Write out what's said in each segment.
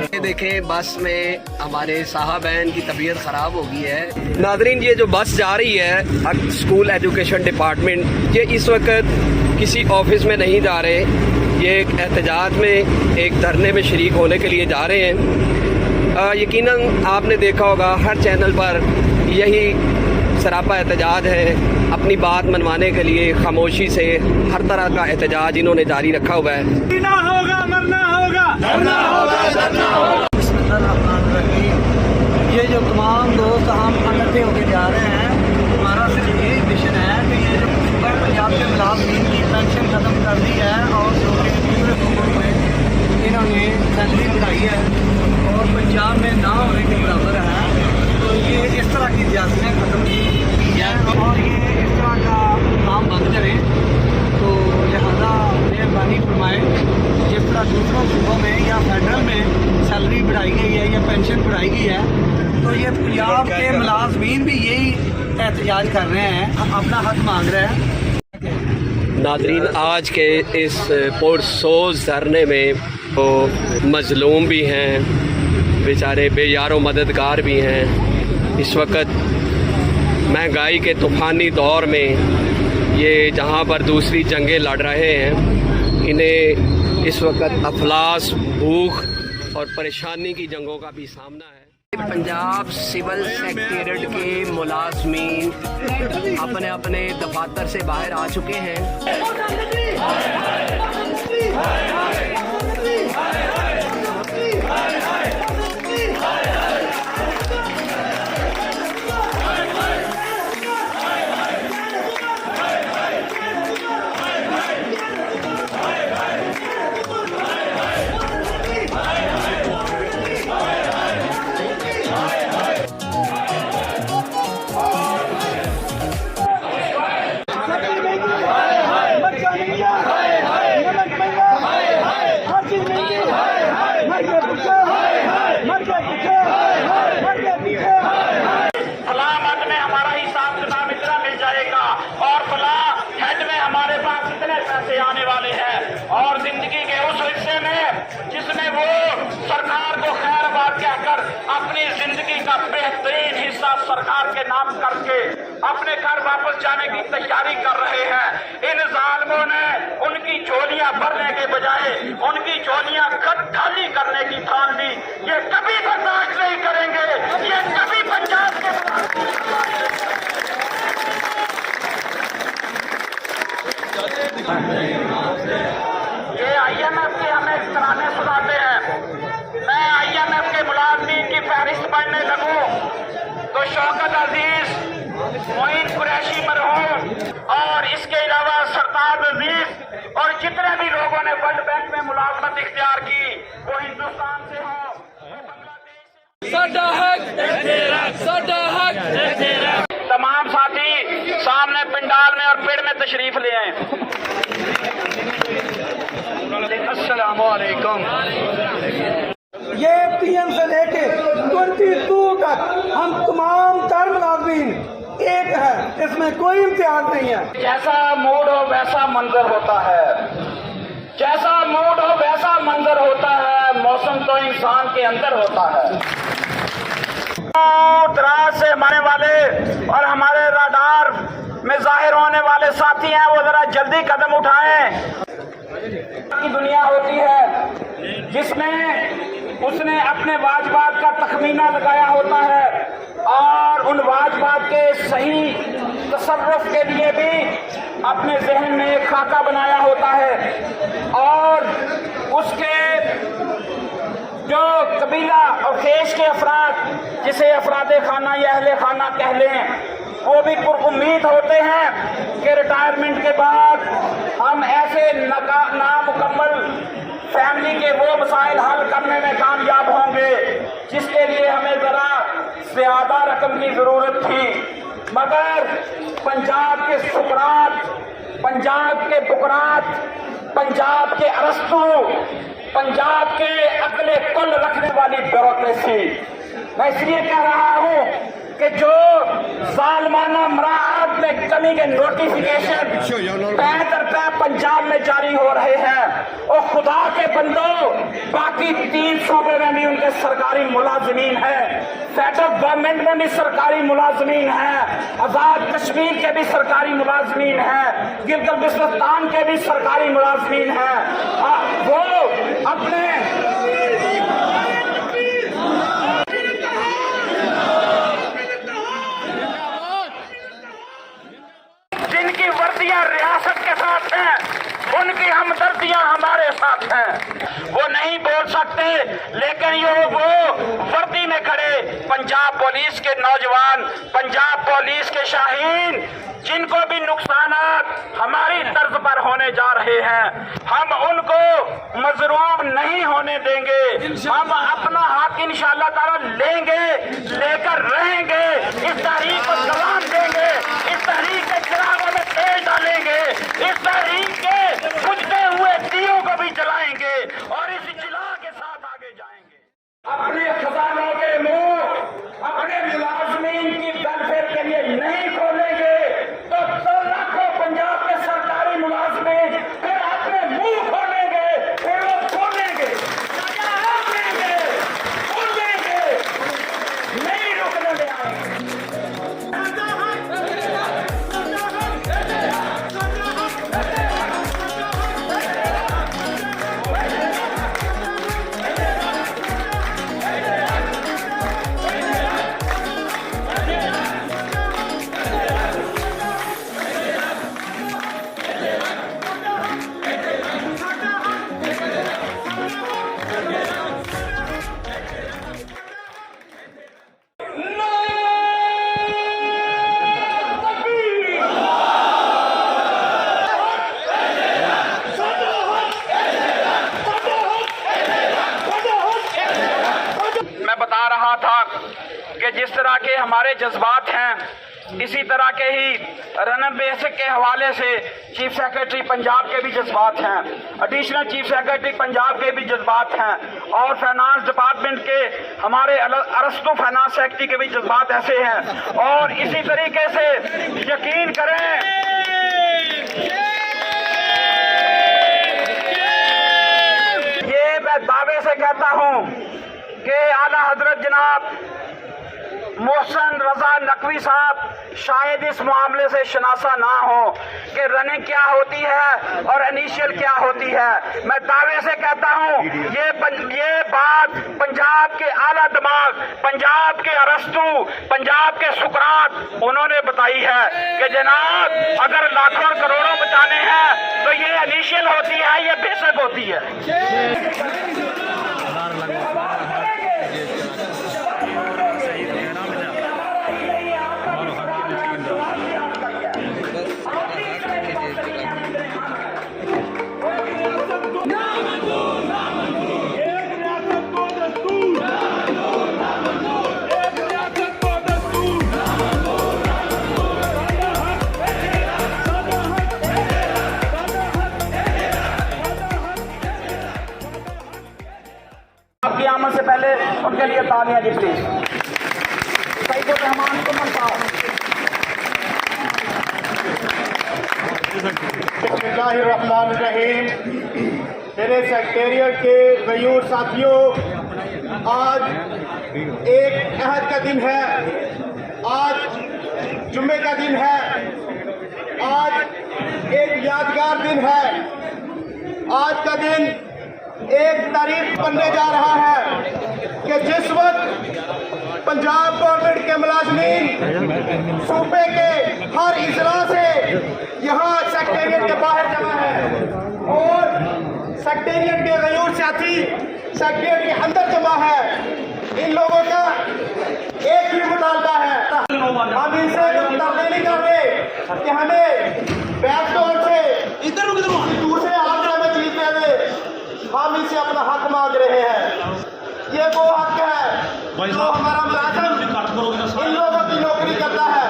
ये देखें बस में हमारे साहब बहन की तबीयत ख़राब हो गई है। नादरीन, ये जो बस जा रही है स्कूल एजुकेशन डिपार्टमेंट, ये इस वक्त किसी ऑफिस में नहीं जा रहे, ये एक एहतजाज में एक धरने में शरीक होने के लिए जा रहे हैं। यकीनन आपने देखा होगा हर चैनल पर यही सरापा एहतजाज है। अपनी बात मनवाने के लिए खामोशी से हर तरह का एहतजाज इन्होंने जारी रखा हुआ है। जीना होगा, मरना होगा, धरना होगा, धरना होगा। ये जो तमाम दोस्त हम इकट्ठे होकर जा रहे हैं, हमारा सिर्फ यही मिशन है कि ये जो पंजाब के मुलाजमीन की पेंशन ख़त्म कर दी है और जो कि दूसरे सूबों में इन्होंने सैलरी बढ़ाई है और पंजाब में ना होने के बराबर है, तो ये इस तरह की ज्यादतियाँ ख़त्म की है और ये इस तरह का काम बंद करें। तो लिहाजा मेहरबानी फरमाएँ, जिस तरह दूसरों सूबों में या फेडरल में सैलरी बढ़ाई गई है या पेंशन बढ़ाई गई है, तो ये पंजाब के मुलाजमीन भी यही एहतजाज कर रहे हैं, अपना हक मांग रहे हैं। नादरीन, आज के इस पुरसोज धरने में वो मजलूम भी हैं, बेचारे बेयारो मददगार भी हैं। इस वक्त महंगाई के तूफ़ानी दौर में ये जहाँ पर दूसरी जंगें लड़ रहे हैं, इन्हें इस वक्त अफलास, भूख और परेशानी की जंगों का भी सामना है। पंजाब सिविल सेक्रेटरीट के मुलाजमीन अपने अपने दफातर से बाहर आ चुके हैं। आने वाले हैं और जिंदगी के उस हिस्से में जिसमें वो सरकार को खैरबाद कहकर अपनी जिंदगी का बेहतरीन हिस्सा सरकार के नाम करके अपने घर वापस जाने की तैयारी कर रहे हैं। इन जालिमों ने उनकी झोलियां भरने के बजाय उनकी झोलियां खाली करने की ठान ली। ये कभी बर्दाश्त नहीं करेंगे, ये कभी पंजाब के ये IMF के हमें तराने सुनाते हैं। मैं IMF के मुलाजमीन की फहरिस्त पढ़ने लगूं तो शौकत अजीज, मोइन कुरैशी मरहूम और इसके अलावा सरताज अजीज और जितने भी लोगों ने वर्ल्ड बैंक में मुलाजमत इख्तियार की, वो हिंदुस्तान से हो, तमाम साथी सामने पिंडाल में और पेड़ में तशरीफ ले आए। अस्सलाम वालेकुम। ये PM से लेके 22 तक हम तमाम तर मुलाजमीन एक है, इसमें कोई इम्तियाज नहीं है। जैसा मूड हो वैसा मंजर होता है, जैसा मूड हो वैसा मंजर होता है, मौसम तो इंसान के अंदर होता है। दराज से हमारे वाले और हमारे राडार में जाहिर होने वाले साथी हैं, वो जरा जल्दी कदम उठाएं। की दुनिया होती है जिसमें उसने अपने वाजबात का तखमीना लगाया होता है और उन वाजबात के सही तसर्रुफ के लिए भी अपने जहन में एक खाका बनाया होता है और उसके जो कबीला और खेश के अफराद, जिसे अफरादे खाना या अहले खाना कह लें, वो भी पुरुम्मीद होते हैं कि रिटायरमेंट के बाद हम ऐसे नामुकम्मल फैमिली के वो मसाइल हल करने में कामयाब होंगे जिसके लिए हमें ज़रा ज़्यादा रकम की ज़रूरत थी। मगर पंजाब के सुकरात, पंजाब के बुकरात, पंजाब के अरस्तू, पंजाब के अगले कुल रखने वाली ब्यूरोक्रेसी मैं इसलिए कह रहा हूं कि जो सालमाना मराहत में कमी के नोटिफिकेशन 65 रुपए पंजाब में जारी हो रहे हैं और खुदा के बंदो बाकी 3 सूबे में भी उनके सरकारी मुलाजमीन है, फेडरल गवर्नमेंट में भी सरकारी मुलाजमीन है, आजाद कश्मीर के भी सरकारी मुलाजमीन है, गिलगित बिल्तिस्तान के भी सरकारी मुलाजमीन है। वो अपने जिनकी वर्दियां रियासत के साथ हैं, उनकी हमदर्दियां हमारे साथ हैं। वो नहीं बोल सकते, लेकिन ये वो वर्दी में खड़े पंजाब पुलिस के नौजवान, पंजाब पुलिस के शाहीन, जिनको भी नुकसानात हमारी तर्ज पर होने जा रहे हैं, हम उनको मजरूब नहीं होने देंगे। हम अपना हक इंशाअल्लाह ताला लेंगे, लेकर रहेंगे, इस तहरीक को जवान देंगे, इस तहरीक के चिरागों में तेल डालेंगे, इस तहरीक के बुझते हुए दियों को भी जलाएंगे और इस जिला के साथ आगे जाएंगे। अपने खजानों के मुंह अपने मुलाजमीन की वेलफेयर के लिए नहीं खोलेंगे तो लाखों पंजाब के सरकारी मुलाजमीन फिर अपने मुंह खोलेंगे, फिर वो खोलेंगे, खोलेंगे, नहीं रुकने देंगे। बता रहा था कि जिस तरह के हमारे जज्बात हैं, इसी तरह के ही रनम बेसिक के हवाले से चीफ सेक्रेटरी पंजाब के भी जज्बात हैं, एडिशनल चीफ सेक्रेटरी पंजाब के भी जज्बात हैं और फाइनेंस डिपार्टमेंट के हमारे अरस्तु फाइनेंस सेक्रेटरी के भी जज्बात ऐसे हैं। और इसी तरीके से यकीन करें, ये मैं दावे से कहता हूं कि आला हजरत जनाब मोहसन रजा नकवी साहब शायद इस मामले से शनासा ना हो कि रनिंग क्या होती है और इनिशियल क्या होती है। मैं दावे से कहता हूं ये बात पंजाब के आला दिमाग, पंजाब के अरस्तु, पंजाब के सुकरात उन्होंने बताई है कि जनाब अगर लाखों करोड़ों बचाने हैं तो ये इनिशियल होती है, ये बेसिक होती है। आपकी आमद से पहले उनके लिए तालियां जी प्लीज। सईद रहमान कुमर साहब। बिस्मिल्लाहिर्रहमानिर्रहीम। मेरे सेक्रेटेरिएट के गयूर साथियों, आज एक अहद का दिन है, आज जुम्मे का दिन है, आज एक यादगार दिन है। आज का दिन एक तारीख बनने जा रहा है कि जिस वक्त पंजाब गवर्नमेंट के मुलाजमीन सूबे के हर इजला से यहाँ सेक्रेटेरिएट के बाहर जमा है और सेक्रेटेरिएट के गयूर साथी सेक्रेटेरिएट के अंदर जमा है। इन लोगों का एक ही मुतालबा है, हम इनसे तब्दीली करके कि हमें बैकडोर से दूसरे आगे में चीज दे दे। हम इनसे अपना हक मांग रहे हैं। ये वो हक है जो हमारा मुलाजिम इन लोगों की नौकरी करता है,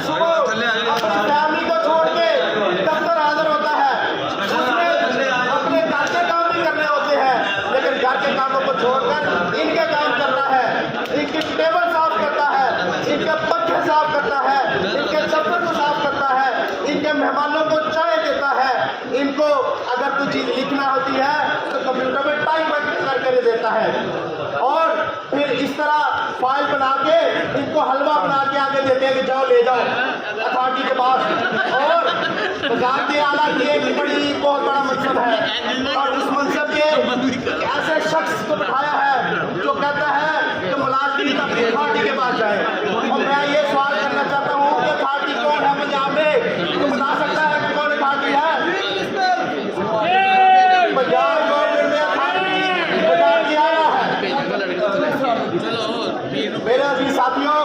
सुबह अपनी फैमिली को छोड़ के दफ्तर हाजिर होता है, उसमें अपने घर के काम भी करने होते हैं, लेकिन घर के कामों को छोड़कर इनके काम करना है। इनकी मेहमानों को चाय देता है, इनको अगर कोई चीज़ लिखना होती है तो कंप्यूटर में टाइप करके दे देता है, और फिर इस तरह फाइल बना के इनको हलवा बना के आगे देते हैं कि जाओ ले जाओ अथॉरिटी के पास। और वजारत आला की एक बहुत बड़ा मनसब है, और उस मनसब के ऐसे शख्स को बिठाया है जो कहता है कि मुलाजिम अपनी अथॉरिटी के पास जाए। और मैं ये सवाल करना चाहता हूँ कि अथॉरिटी कौन है पंजाब में, तो बता सकता है कि कौन अथॉरिटी है? पंजाब गवर्नमेंट में अथॉरिटी वजारत आला है। मेरे अभी साथियों,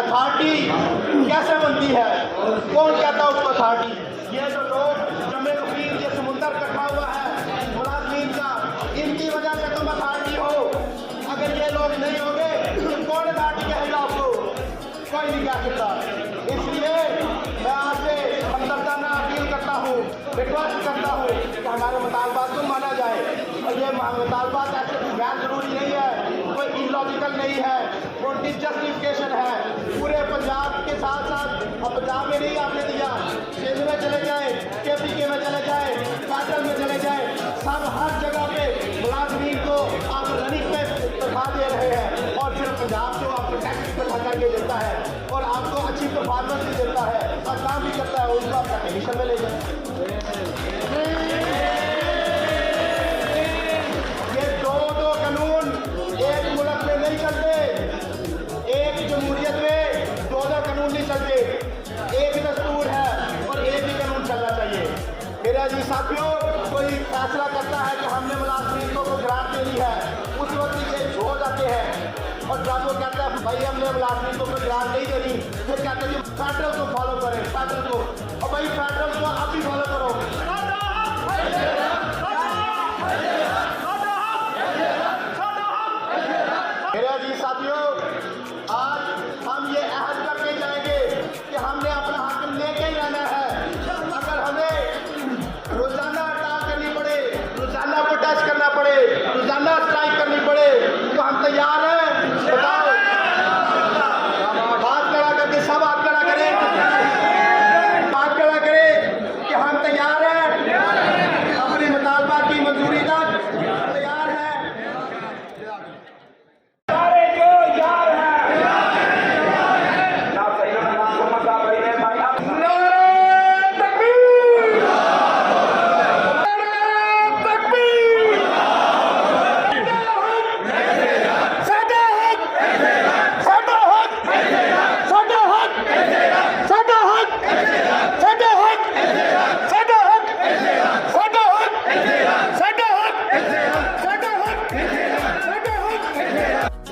अथॉरिटी कैसे बनती है? कौन कहता है उसको अथॉरिटी? ये जो लोग जमे वकील, ये समुंदर इकट्ठा हुआ है मुलाजिमीन का, इनकी वजह से तुम अथॉरिटी हो। अगर ये लोग नहीं होंगे तो कौन अथॉरिटी कहेगा आपको? कोई नहीं कह सकता। इसलिए मैं आपसे हमदर्दाना अपील करता हूँ, रिक्वेस्ट करता हूँ कि हमारे मुतालबात को माना जाए। और ये मुतालबात ऐसे गैर जरूरी नहीं है, कोई इलॉजिकल नहीं है, उनकी जस्टिफिकेशन है। पूरे पंजाब के साथ साथ, अब पंजाब में नहीं आपने दिया, केंद्र में चले जाए, KPK में चले जाए, फेडरल में चले जाए, सब हर जगह पे मुलाजिमीन को आप रनिंग पे तनख्वाह दे रहे हैं, और फिर पंजाब जो आपको टैक्स इकट्ठा करके देता है और आपको अच्छी परफॉर्मेंस भी देता है और काम भी करता है, उसको आप कंडीशन में ले जाए। ये दो कानून एक मुल्क में नहीं चलते, एक जमहूरियत में दो कानून नहीं चलते, एक दस्तूर है और एक ही कानून चलना चाहिए। मेरे अजीज साथियों, कोई फैसला करता है कि हमने मुलाजिमीन को ग्रांट देनी है, उस वक्त ये हो जाते हैं, और जब वो कहते हैं भाई हमने मुलाजिमीन को ग्रांट नहीं देनी, फिर कहते हैं कि फेडरल को फॉलो करें, फेडरल को। और भाई फेडरल को आप भी फॉलो करो। मेरे अजीज साथियों, आज हम ये अहद करके जाएंगे कि हमने अपना हक लेके ही रहना है। अगर हमें रोजाना हड़ताल करनी पड़े, रोजाना प्रोटेस्ट करना पड़े, रोजाना स्ट्राइक करनी पड़े, तो हम तैयार हैं? बताओ, हाथ खड़ा करके सब हाथ खड़ा करें, हाथ खड़ा करें कि हम तैयार हैं अपने मुतालबात की मंजूरी तक तैयार हैं। सारे जो यार हैं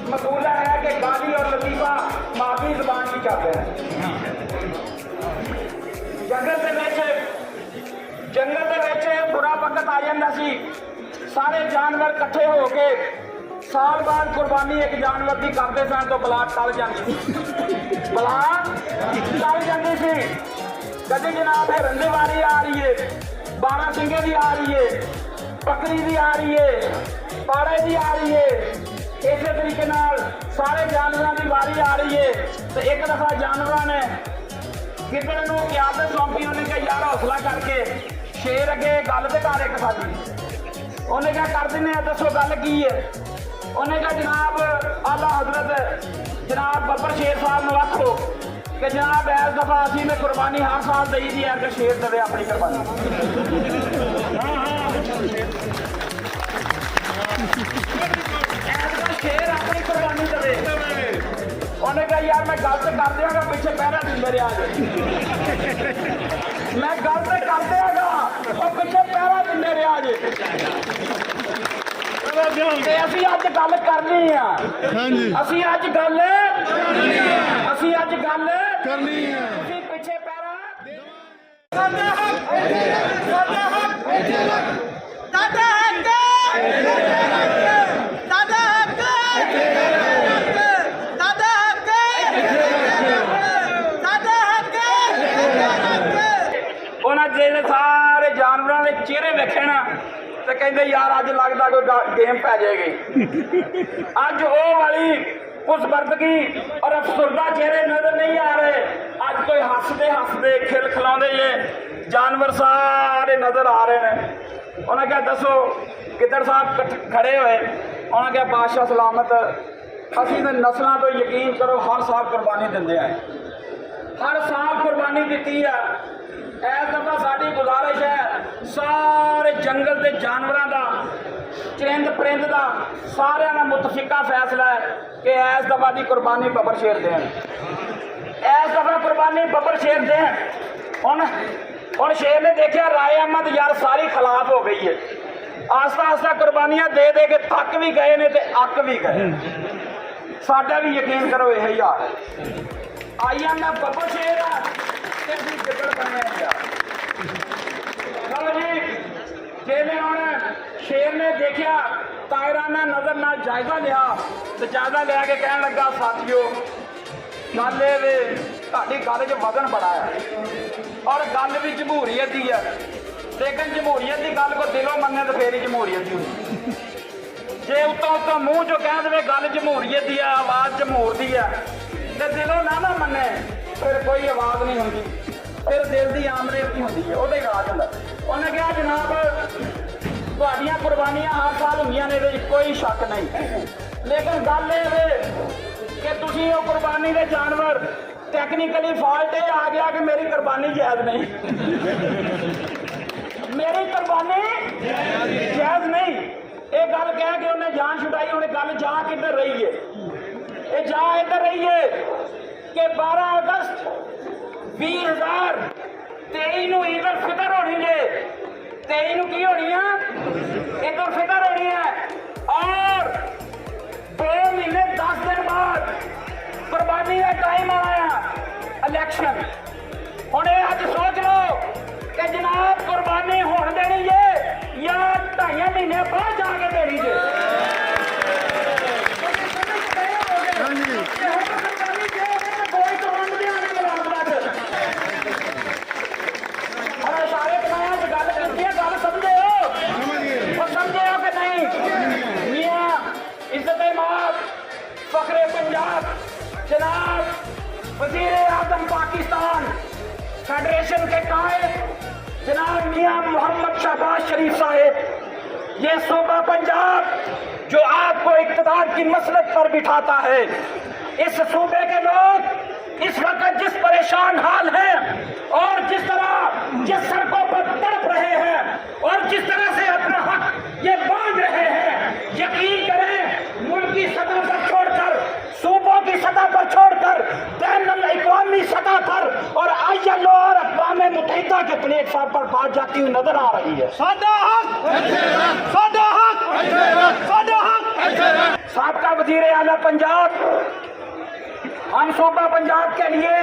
मसूला है कि गाली और लतीफा माफी जुबान की चाहते हैं। जंगल ਦੇ ਵਿੱਚ बुरा वक्त आ जाता सी, सारे जानवर इकट्ठे हो के साल बाद कुर्बानी एक जानवर की करते सन तो बला टल जाती सी, बला टल जाती सी। कभी जनाब हिरन की वारी आ रही है, 12 सिंगे की आ रही है, बकरी की आ रही है, पाड़े की आ रही है, इस तरीके नाल सारे जानवरों की वारी आ रही है। तो एक दफा जानवरों ने गिद्दड़ नूं क्यादत सौंपी, उन्हें कहा यार हौसला करके शेर अगे गल ते कर एक साडी। उन्हें क्या कर देने, दसो गल की है? उन्हें कहा जनाब आला हजरत जनाब बब्बर शेर साहब नूं आखो कि जनाब इस दफा असीं ने कुर्बानी हर साल दई दी है कि शेर देवे अपनी कुर्बानी। शेर अपनी कुर्बानी देवे। उन्हें कहा यार मैं गल तो कर देंगा, पीछे पहरा दिंदे रहा जे, मैं गल तो कर देंगा और पीछे पहरा दिंदे रहा जे। असीं अज गल करनी है, असीं अज गल करनी है, पीछे पहरा उन्हें सारे जानवरों के चेहरे वेखे ना तो कहते यार अज लगता कोई गेम पै जाएगी। अज वो वाली पुसबर्दगी और अफसरदा चेहरे नजर नहीं आ रहे। आज कोई हसदे हसदे खिल खिलाते ये जानवर सारे नजर आ रहे हैं। उन्हें क्या दसो किधर साहब खड़े हुए, उन्हें क्या बादशाह सलामत असी तो नस्लों तो यकीन करो हर साल कुर्बानी देंगे हैं, हर साल कुर्बानी दी है। इस दफा साड़ी गुजारिश है सारे जंगल के जानवरों का चरिंद परिंद का सारे का मुतफिका फैसला है कि इस दफा की कुर्बानी बबर शेर दें, इस दफा कुर्बानी बबर शेर दें। हुण शेर ने देखा राय अहमद यार सारी खिलाफ हो गई है, आस्ता आस्ता कुर्बानियां दे दे के थक भी गए ने ते अक भी गए। साडा भी यकीन करो यही हाल है। आई एम एफ बबर शेर है जिगड़ बने चलो जी। जेले हुण शेर ने देखा तायराना नजर ना जायजा लिया तो जायजा लिया के कहन लगा साथियों गल वे तुहाडी गल च वजन बड़ा है और गल भी जमहूरीयत की है, लेकिन जमहूरीयत की गल को दिलों मन्ने तो फिर ही जमहूरीयत की होगी। जे उतों उतों मूँह चो कह दे गल जमहूरीयत की है, आवाज़ जमहूर की है, तो दिलों ना मन्ने फिर कोई आवाज़ नहीं होंगी, फिर दिल की आमरेत की होंगी है, वो राज होंगे। उन्हें कहा जनाब तुहाडियां कुर्बानियां हर साल होंदियां ने, कोई शक नहीं, लेकिन गल ये कि तुसीं वो कुर्बानी के जानवर टैक्नीकली फॉल्ट ये आ गया कि मेरी कुर्बानी जायज़ नहीं मेरी कुर्बानी जायज़ नहीं। ये गल कह के उन्हें जान छुटाई। उन्हें गल जा किधर रही है, ये जा इधर रही है कि 12 अगस्त 2023 नूं ईद उल फितर होनी है, 23 नूं की होनी है ईद उल फितर होनी है, और 2 महीने 10 दिन बाद कुर्बानी का टाइम आया इलेक्शन। हुण अज सोच लो कि जनाब कुर्बानी होने देनी है या 2.5 महीने बाद जाके देनी है। सारे बनाया गल करती गल समझे हो, समझे हो कि नहीं। मियां इज्जत माब फखरे पंजाब जनाब वजीर आजम पाकिस्तान फेडरेशन के कायद जनाब मियां मोहम्मद शहबाज शरीफ साहेब, ये सूबा पंजाब जो आपको इक़्तिदार की मसलक पर बिठाता है, इस सूबे के लोग इस वक्त जिस परेशान हाल हैं और जिस सड़कों पर तड़प रहे हैं और जिस तरह से अपना हक ये बांध रहे हैं, यकीन करें मुल्क की सतह पर छोड़कर, सूबों की सतह पर छोड़कर बैनुल-अक़वामी सतह पर और ILO और अक़वाम मुत्तहिदा के प्लेटफॉर्म पर बात जाती हुई नजर आ रही है। साबका वज़ीर आला पंजाब, हम सूबा पंजाब के लिए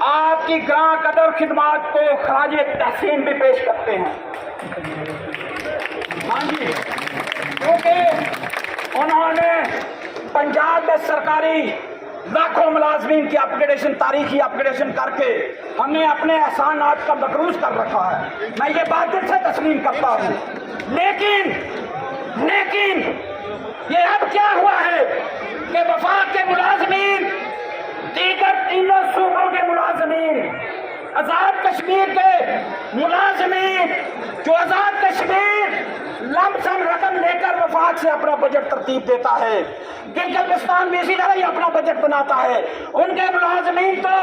आपकी ग्रां कदर खिदमात को खराजे तहसीन भी पेश करते हैं। हाँ जी, क्योंकि उन्होंने पंजाब में सरकारी लाखों मुलाजमीन की अपग्रेडेशन, तारीखी अपग्रेडेशन करके हमने अपने एहसानात का मकरूज कर रखा है। मैं ये बात दिल से तस्लीम करता हूँ, लेकिन ये अब क्या हुआ है कि वफाक के मुलाजमीन, दीगर तीनों सूबों के मुलाजमीन, आज़ाद कश्मीर के मुलाजमीन जो आज़ाद कश्मीर लमसम रकम लेकर वफाक से अपना बजट तरतीब देता है, गिलगिस्तान भी इसी तरह ही अपना बजट बनाता है, उनके मुलाजमीन तो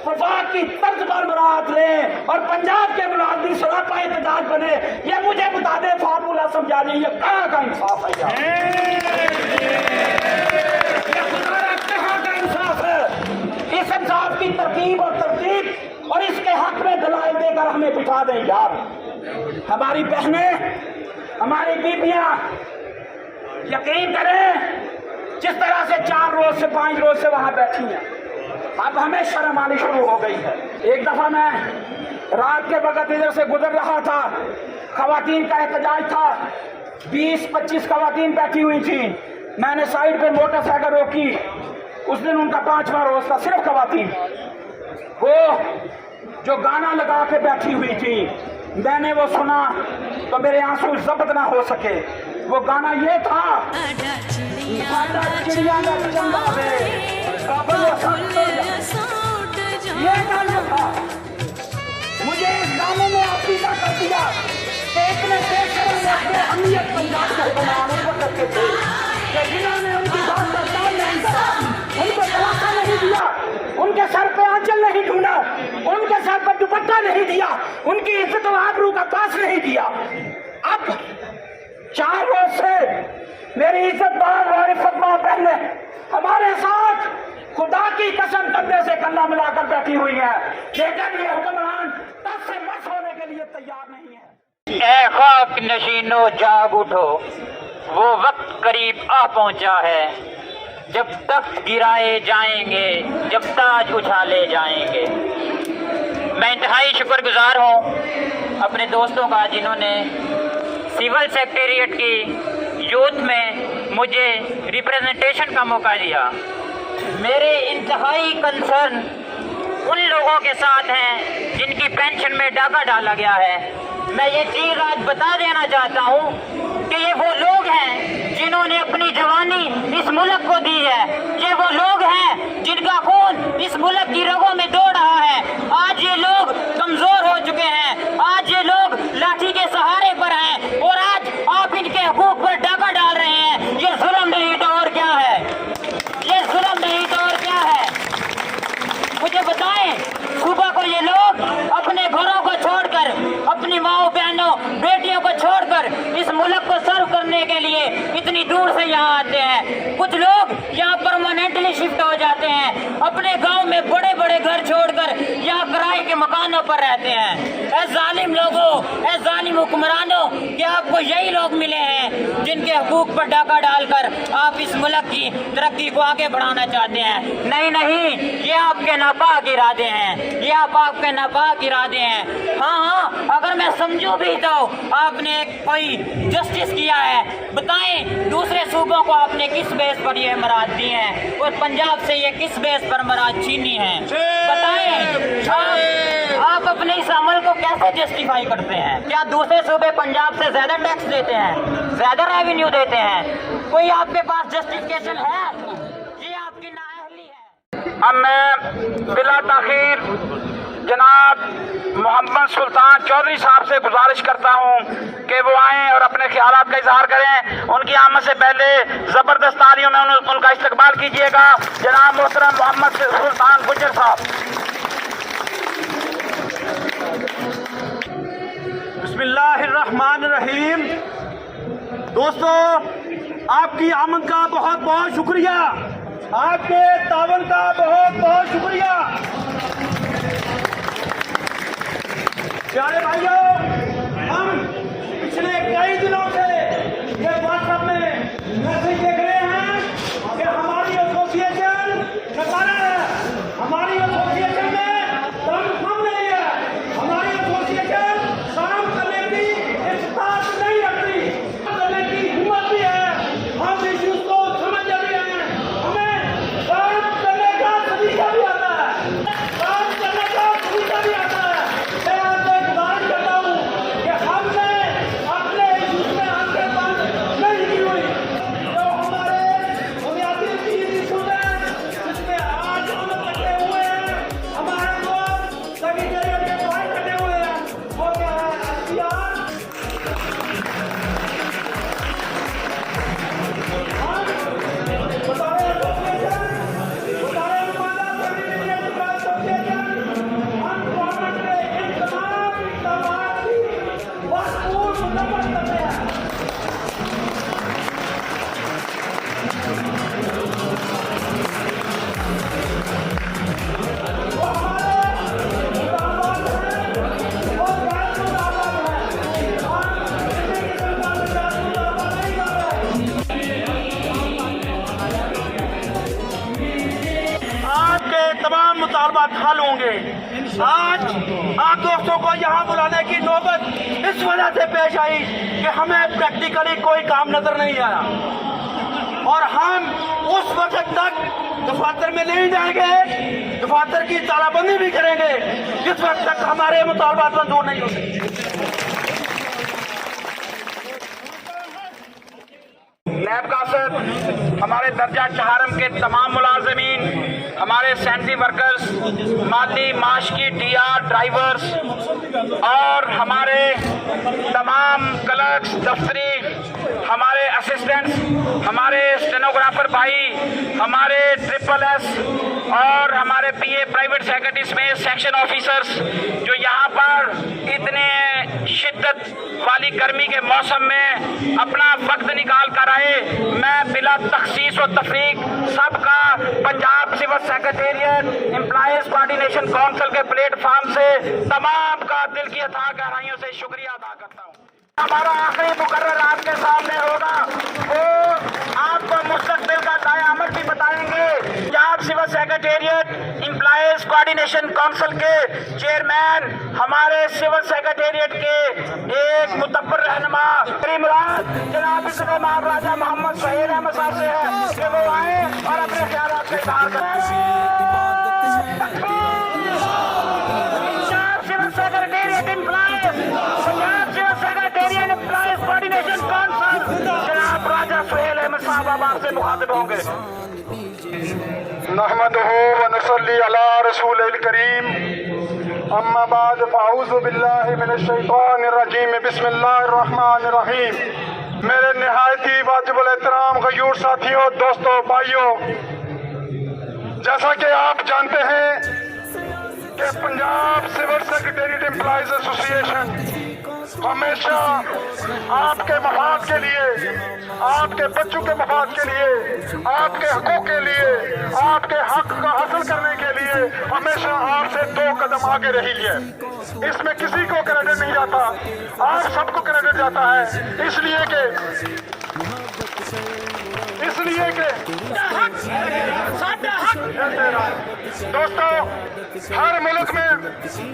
वफाक की तर्ज पर मुराद लें और पंजाब के मुलाजमीन सरापा एहतजाज बने। ये मुझे बता दे, फार्मूला समझा दे, ये कहाँ का इंसाफ है? कहाँ का इंसाफ है? इस इंसाफ की तरकीब और तरतीब और इसके हक में दलाइल देकर हमें बिठा दें यार। हमारी बहनें, हमारी बीबियां, यकीन करें जिस तरह से 4 रोज से 5 रोज से वहां बैठी हैं, अब हमें शर्म आनी शुरू हो गई है। एक दफा मैं रात के वक्त इधर से गुजर रहा था, खवातीन का एहतजाज था, 20-25 खवातीन बैठी हुई थी, मैंने साइड पे मोटरसाइकिल रोकी। उस दिन उनका 5वां रोज था, सिर्फ खवातीन। वो जो गाना लगा के बैठी हुई थी, मैंने वो सुना तो मेरे आंसू जब्त ना हो सके। वो गाना ये था, साडा चिड़िया का चंगा वे काबल ये गाना था। मुझे इस गाने में अकीदा कर दिया कि इतने बेशरम लोग अहमियत पंजाब के हुक्मरान उस वक्त के थे कि जिन्होंने उनकी बात का दाम नहीं करा, उनको तलाशा नहीं दिया, उनके सर पे आंचल नहीं ढूंढा, उनके सर पर दुपट्टा नहीं दिया, उनकी इज्जत और आबरू का पास नहीं दिया। अब 4 रोज से मेरी इज्जतदार और इफ्फतदार बहने हमारे साथ खुदा की कसम करने से कल्ला मिलाकर बैठी हुई है, लेकिन ये हुक्मरान 10 से मस होने के लिए तैयार नहीं है। ए खाक नशीनो जाग उठो, वो वक्त करीब आ पहुंचा है जब तख्त गिराए जाएंगे, जब ताज उछाले जाएंगे। मैं इंतहाई शुक्रगुजार हूँ अपने दोस्तों का जिन्होंने सिविल सेक्रेटेरिएट की यूथ में मुझे रिप्रेजेंटेशन का मौका दिया। मेरे इंतहाई कंसर्न उन लोगों के साथ हैं जिनकी पेंशन में डाका डाला गया है। मैं ये चीज़ आज बता देना चाहता हूँ कि ये वो लोग हैं जिन्होंने अपनी जवानी इस मुल्क को दी है। ये वो लोग हैं जिनका खून इस मुल्क की रगों में दौड़ रहा है। आज ये लोग कमजोर हो चुके हैं, आज ये लोग लाठी के सहारे पर हैं और आज आप इनके हकूक पर डाका डाल रहे हैं। ये जुल्म नहीं तो और क्या है, ये जुल्म नहीं तो और क्या है। मुझे बताएं, सुबह को ये लोग अपने घरों को छोड़कर, अपनी माओ बहनों बेटियों को छोड़कर इस मुल्क को सर्व करने के लिए इतनी दूर से यहाँ आते हैं। कुछ लोग यहाँ परमानेंटली शिफ्ट हो जाते हैं, अपने गांव में बड़े बड़े घर छोड़कर यहाँ किराए के मकानों पर रहते हैं। ऐ जालिम लोगों, ऐ जालिम हुक्मरानों, क्या आपको यही लोग मिले हैं जिनके हकूक पर डाका डालकर आप इस मुल्क की तरक्की को आगे बढ़ाना चाहते हैं? नहीं नहीं, ये आपके नापाक इरादे हैं, ये आपके नापाक इरादे हैं। हाँ, अगर मैं समझूं भी तो आपने कोई जस्टिस किया है। बताएं, दूसरे सूबों को आपने किस बेस पर ये मराद दी हैं और पंजाब से ये किस बेस पर मराद छीनी है? बताएं, आप अपने इस अमल को कैसे जस्टिफाई करते हैं? क्या दूसरे सूबे पंजाब से ज्यादा टैक्स देते हैं, ज्यादा रेवेन्यू देते हैं? कोई आपके पास जस्टिफिकेशन है? ये आपकी नाअहली है। अब मैं बिला ताखीर जनाब मोहम्मद सुल्तान चौधरी साहब से गुजारिश करता हूं कि वो आएं और अपने ख्यालात का इजहार करें। उनकी आमद से पहले जबरदस्त तालियों में उनका इस्तकबाल कीजिएगा। जनाब मोहतरम मोहम्मद सुल्तान गुज्जर साहब। बिस्मिल्लाहिर्रहमानिर्रहीम। दोस्तों, आपकी आमद का बहुत बहुत शुक्रिया, आपके तावन का बहुत बहुत शुक्रिया। प्यारे भाइयों, हम पिछले कई दिनों से ये व्हाट्सएप में मैसेज देख रहे हैं कि हमारी एसोसिएशन नकारा है, हमारी एसोसिएशन में दम नहीं है, हमारी एसोसिएशन काम करने की इस्ताद नहीं रखती, करने की हिम्मत भी है। हम इश्यूज को समझते भी हैं, हमें काम करने का तरीका भी आता है, काम करने का तरीका भी आता है। तमाम मुतालबात हल होंगे। आज आप दोस्तों को यहाँ बुलाने की नौबत इस वजह से पेश आई कि हमें प्रैक्टिकली कोई काम नजर नहीं आया और हम उस वक्त तक दफातर में नहीं जाएंगे, दफातर की तालाबंदी भी करेंगे जिस वक्त तक हमारे मुतालबात मंजूर नहीं होते। नैब कासद, हमारे दर्जा चहारम के तमाम मुलाजमीन, हमारे सैनिटरी वर्कर्स, माली माशकी डीआर ड्राइवर्स और हमारे तमाम क्लर्क्स दफ्तरी, हमारे असिस्टेंट्स, हमारे स्टेनोग्राफर भाई, हमारे SSS और हमारे PA प्राइवेट सेक्रेटरीज में सेक्शन ऑफिसर्स जो यहाँ पर इतने शिद्दत वाली गर्मी के मौसम में अपना वक्त निकाल कर आए, मैं बिला तखसीस व तफरीक सबका Punjab civil secretariat employees coordination council के प्लेटफॉर्म से तमाम का दिल की अथाह गहराइयों से शुक्रिया अदा करता हूँ। हमारा आखिरी मुकर्रर आपके सामने होगा, वो आपको मुस्तकबिल का दायामत भी बताएंगे। Punjab civil secretariat employees coordination council के चेयरमैन, हमारे सिविल सेक्रेटेरिएट के एक मुतब्बर रहनुमा, मेरी मुराद जनाब इसके महाराजा मोहम्मद सुहेल अहमद साहब से है कि वो आए और अपने ख्यालात का इज़हार करें। Punjab civil secretariat employees, Punjab civil secretariat employees coordination council, जनाब राजा सुहेल अहमद साहब अब आपसे मुखातिब होंगे। नहमदुहु व नसल्ली अला रसूलिल करीम, अम्मा बाद फ़अऊज़ु बिल्लाहि मिनश शैतानिर रजीम, बिस्मिल्लाहिर रहमानिर रहीम। मेरे निहायती वाजिबुल एहतराम गयूर साथियों, दोस्तों, भाइयों, जैसा कि आप जानते हैं कि Punjab civil secretariat employees association हमेशा आपके मफाद के लिए, आपके बच्चों के मफाद के लिए, आपके हकूक़ के लिए, आपके हक का हासिल करने के लिए हमेशा आपसे 2 कदम आगे रही है। इसमें किसी को क्रेडिट नहीं जाता, आप सबको क्रेडिट जाता है, इसलिए कि दोस्तों, हर मुल्क में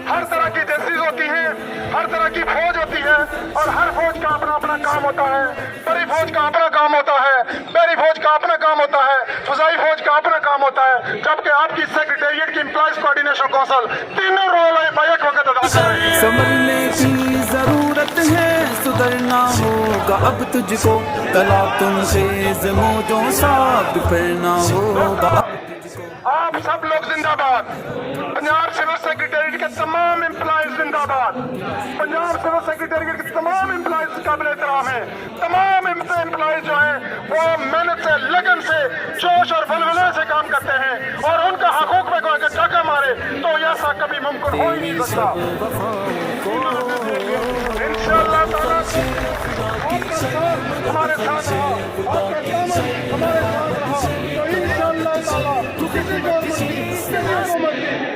हर तरह की एजेंसीज होती हैं, हर तरह की फौज होती है और हर फौज का अपना अपना काम होता है। बड़ी फौज का अपना काम होता है, बड़ी फौज का अपना काम होता है, फजाई फौज का अपना काम होता है, जबकि आपकी सेक्रेटेरिएट की एम्प्लॉयज कोऑर्डिनेशन काउंसिल तीनों रोल बैक वक्त अदा कर रही है। संभलने की जरूरत है, सुधरना होगा अब तुझको, तला तुम खेज मौजों सा बिखरना होगा। आप सब लोग जिंदाबाद, पंजाब सिविल सेक्रेटेरिएट के तमाम एम्प्लॉयज जिंदाबाद, पंजाब सिविल सेक्रेटेरिएट के तमाम एम्प्लॉयज काबिल एहतराम है। तमाम एम्प्लॉयज जो हैं वो मेहनत से, लगन से, जोश और वलवले से काम करते हैं और उनका हकूक में कोई अगर टाका मारे तो ऐसा कभी मुमकिन हो ही नहीं सकता। इंशाअल्लाह ताला हमारे साथ रहा, आपका दामन हमारे साथ रहा, तो इंशाअल्लाह ताला किसी को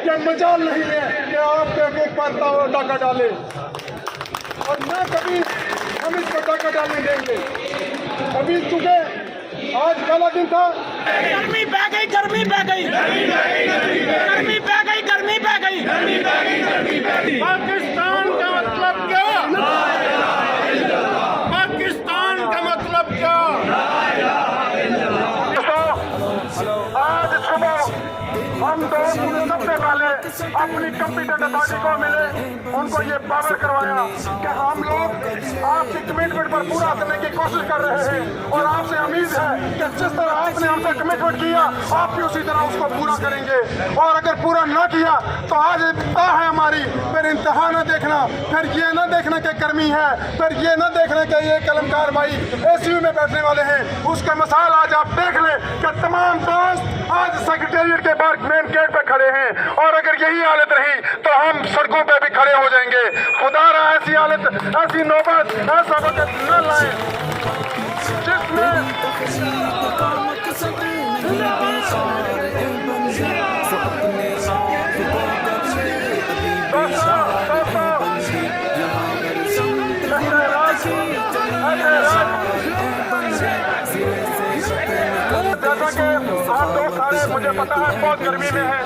क्या मजाल नहीं है कि आपके हकूक पर डाका डाले और न कभी हम इसको डाका डालने देंगे। अभी चुके आज काला दिन था, गर्मी बह गई, गर्मी बह गई, गर्मी बह गई, गर्मी बह गई। पाकिस्तान का मतलब क्या? पाकिस्तान का मतलब क्या? आज सुबह हम दोस्त सबसे पहले अपनी कंप्यूटर अथॉरिटी को मिले, उनको ये पावर करवाया कि हम लोग आपकी कमिटमेंट पर पूरा करने की कोशिश कर रहे हैं और आपसे उम्मीद है कि जिस तरह आपने हमसे कमिटमेंट किया आप भी उसी तरह उसको पूरा करेंगे और अगर पूरा ना किया तो आज इंतहा है हमारी, फिर इंतहा न देखना, फिर ये न देखना कि गर्मी है, फिर ये न देखना कि ये कलमकार भाई ACU में बैठने वाले हैं। उसका मिसाल आज आप देख लें कि तमाम दोस्त आज सेक्रेटेरिएट के बाहर मेन गेट पे खड़े हैं और अगर यही हालत रही तो हम सड़कों पे भी खड़े हो जाएंगे। खुदा रहा ऐसी हालत, ऐसी नौबत, ऐसा वक्त न लाए जिसमें जैसा कि आप दोस्त सारे मुझे पता है बहुत गर्मी में है,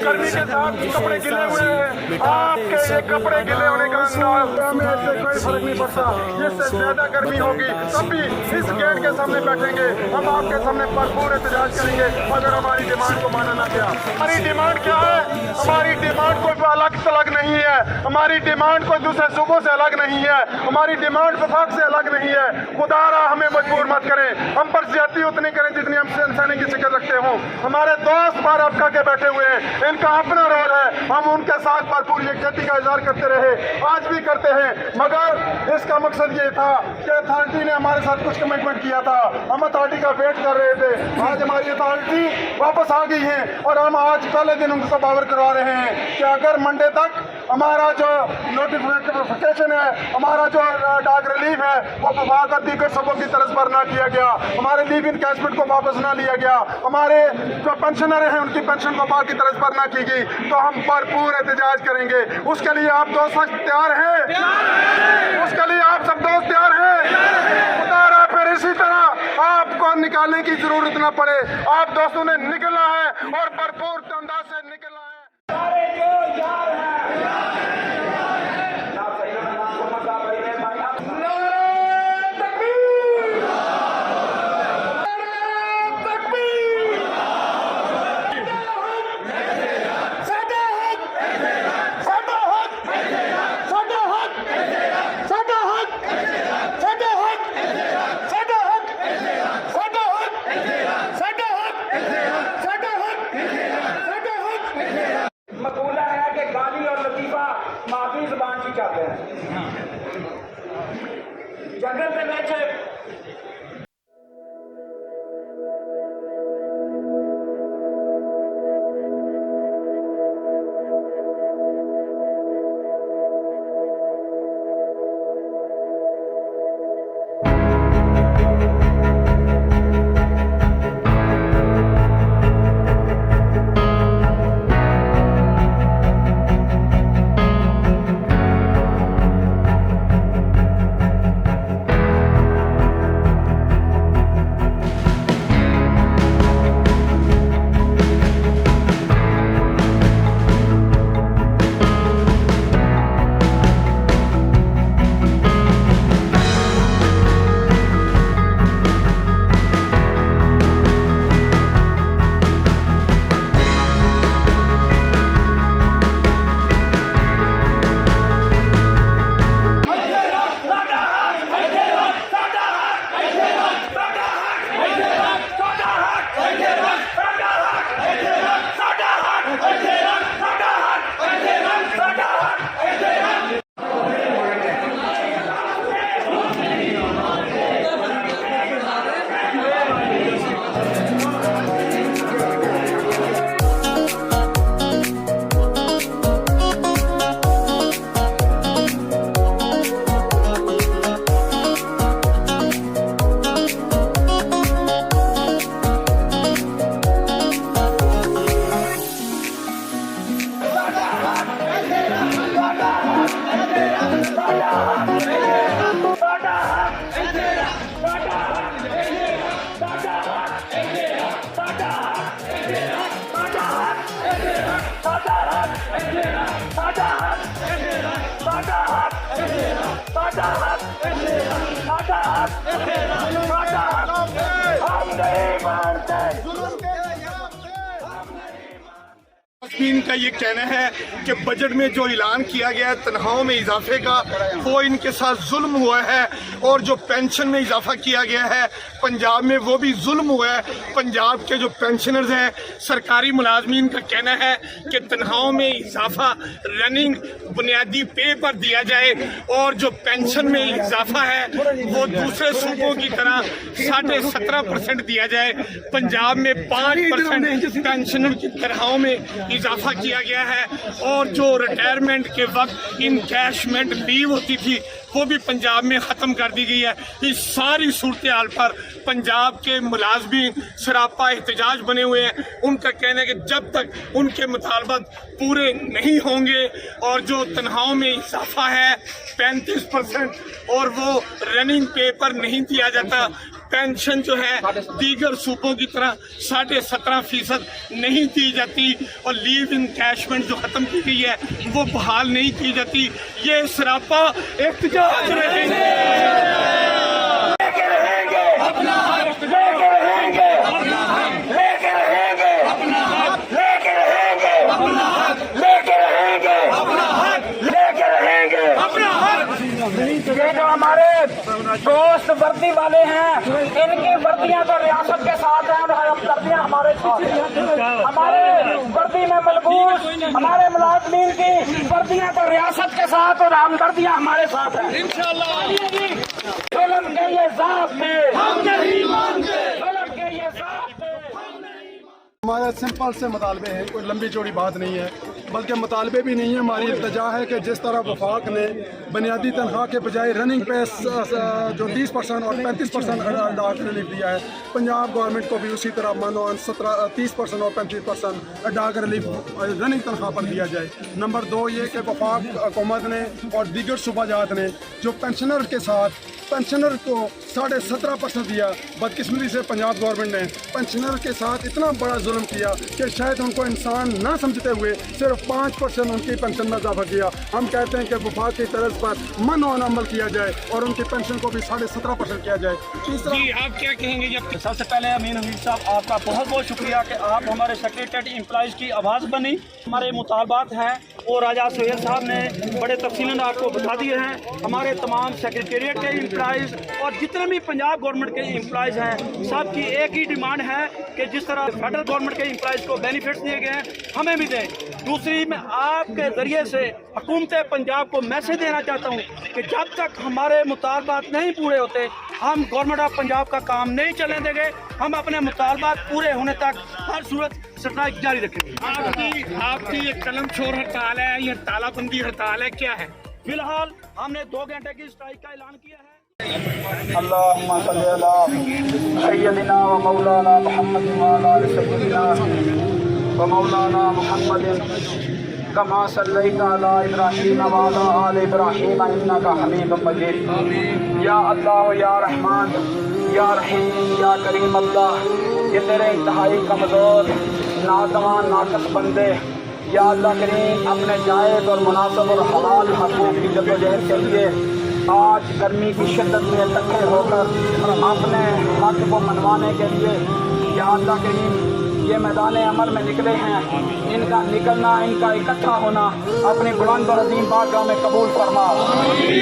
गर्मी के साथ कपड़े गिले हुए हैं, आपके ये कपड़े गिले होने का अंदाज हमें इससे कोई फर्क नहीं पड़ता। जिससे ज्यादा गर्मी होगी तब भी इस गेट के सामने बैठेंगे, हम आपके सामने भरपूर एहतजाज करेंगे अगर हमारी डिमांड को माना ना गया। हमारी डिमांड क्या है? हमारी डिमांड कोई अलग तलग नहीं नहीं है, हमारी डिमांड कोई दूसरे सूबों से अलग नहीं है, हमारी डिमांड वफाक से अलग नहीं है। खुदारा हमें मजबूर मत करें, हम पर ज्यादती उतनी करें जितनी हम इंसानी की शिकल रखते हों। हमारे दोस्त बाहर अफका के बैठे हुए हैं, इनका अपना रोल है, हम उनके साथ भरपूर यकजहती का इजहार करते रहे, आज भी करते हैं। मगर इसका मकसद ये था कि अथॉरिटी ने हमारे साथ कुछ कमिटमेंट किया था, हम अथॉरिटी का वेट कर रहे थे। आज हमारी अथॉरिटी वापस आ गई है और हम आज पहले दिन उनको पावर करवा रहे हैं कि अगर मंडे तक हमारा जो नोटिफिकेशन है, हमारा जो डाक रिलीफ है, वो वफाक और दीगर सबों की तरफ पर ना किया गया, हमारे लीव इन कैशमेंट को वापस ना लिया गया, हमारे जो पेंशनर हैं उनकी पेंशन वफाक की तरफ पर ना की गई, तो हम भरपूर एहतजाज करेंगे। उसके लिए आप दोस्त तैयार हैं? उसके लिए आप सब दोस्त तैयार हैं? उतारा फिर इसी तरह आपको निकालने की जरूरत ना पड़े। आप दोस्तों ने निकलना है और भरपूर अंदाज से निकलना है। मकूला है कि गाली और लतीफा माफी जुबान की जाते हैं। जंगल के नीचे इनका ये कहना है कि बजट में जो ऐलान किया गया है तनख्वाहों में इजाफे का, वो इनके साथ जुल्म हुआ है, और जो पेंशन में इजाफा किया गया है पंजाब में वो भी जुल्म हुआ है। पंजाब के जो पेंशनर्स हैं, सरकारी मुलाजमीन का कहना है कि तनख्वाहों में इजाफा रनिंग बुनियादी पे पर दिया जाए, और जो पेंशन में इजाफा है वो दूसरे सूबों की तरह 17.5% दिया जाए। पंजाब में 5% पेंशनर की तनख्वाहों में इजाफा किया गया है, और जो रिटायरमेंट के वक्त इनकैशमेंट लीव होती थी वो भी पंजाब में ख़त्म कर दी गई है। इस सारी सूरत हाल पर पंजाब के मुलाजमीन सरापा एहतजाज बने हुए हैं। उनका कहना है कि जब तक उनके मुतालबात पूरे नहीं होंगे और जो तनख्वाहों में इजाफा है 35% और वो रनिंग पे पर नहीं दिया जाता, पेंशन जो है दीगर सूबों की तरह 17.5% नहीं दी जाती, और लीव इन कैशमेंट जो खत्म की गई है वो बहाल नहीं की जाती, ये सरापा एहतजाज रहेंगे। लेके रहेंगे अपना हक, लेके रहेंगे अपना हक, लेके रहेंगे अपना हक, लेके रहेंगे अपना हक, लेके रहेंगे अपना हक। हमारे वर्दी में मलबूस हमारे मुलाजमीन की वर्दियां तो रियासत के साथ और हमदर्दियां हमारे साथ हैं इंशाअल्लाह। जुल्म के ये ज़ाब्ते हम नहीं मानते, जुल्म के ये ज़ाब्ते हमारे सिंपल से मुतालबे हैं, कोई लंबी चौड़ी बात नहीं है, बल्कि मुतालबे भी नहीं है। हमारी इल्तजा है कि जिस तरह वफाक ने बुनियादी तनख्वाह के बजाय रनिंग पे जो 30% और 35% डाक रिलीफ दिया है, पंजाब गवर्नमेंट को भी उसी तरह मानो 30% और 35% डाक रिलीफ रनिंग तनख्वाह पर दिया जाए। नंबर 2 ये कि वफाक हुकूमत ने और दीगर सूबाजात ने जो पेंशनर के साथ पेंशनर को 17.5% दिया, बदकिस्मती से पंजाब गवर्नमेंट ने पेंशनर के साथ इतना बड़ा जुल्म किया कि शायद उनको इंसान ना समझते हुए सिर्फ 5% उनकी पेंशन में इजाफा किया। हम कहते हैं कि वफाक की तर्ज पर मन अमल किया जाए और उनकी पेंशन को भी 17.5% किया जाए। तीसरा, आप क्या कहेंगे? जब सबसे पहले अमीन हमीद साहब आपका बहुत बहुत शुक्रिया कि आप हमारे सेक्रेटरीट एम्प्लॉइज़ की आवाज़ बनी। हमारे मुतालबात हैं और राजा सोहेल साहब ने बड़े तफसीलन आपको बता दिए हैं। हमारे तमाम सेक्रेटेरिएट के एम्प्लॉइज़ और जितने भी पंजाब गवर्नमेंट के एम्प्लॉइज़ हैं, सब की एक ही डिमांड है कि जिस तरह फेडरल गवर्नमेंट के एम्प्लॉइज़ को बेनिफिट्स दिए गए हैं हमें भी दें। दूसरी, मैं आपके ज़रिए से हुकूमत पंजाब को मैसेज देना चाहता हूँ कि जब तक हमारे मुतालबात नहीं पूरे होते हम गवर्नमेंट ऑफ पंजाब का काम नहीं चलने देंगे। हम अपने मुतालबात पूरे होने तक हर सूरत स्ट्राइक जारी रखेंगे। आपकी एक कलम छोड़ हड़ताल है या तालाबंदी हड़ताल है, क्या है? फिलहाल हमने 2 घंटे की स्ट्राइक का ऐलान किया है। अल्लाहुम्मा सल्ली अला सय्यदिना व मौलाना मुहम्मद व अला आलि सय्यदिना व मौलाना मुहम्मद कमा सल्लैता अला इब्राहीम व अला आलि इब्राहीम इन्नका हमीदुम मजीद। या अल्लाह या रहमान या रहीम या करीम अल्लाह, ये तेरे इंतहाई कमज़ोर नादवान नाकस बंदे या अल्लाह करीम अपने जायज़ और मुनासिब और हलाल हकूक़ की जद्दोजहद के लिए आज गर्मी की शिद्दत में इकट्ठे होकर अपने हक को मनवाने के लिए या अल्लाह करीम ये मैदान अमल में निकले हैं। इनका निकलना, इनका इकट्ठा होना अपनी बुलंद और अजीम बारगाह में कबूल फरमा।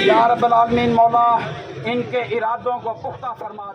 या रब्बल आलमीन, मौला इनके इरादों को पुख्ता फरमा।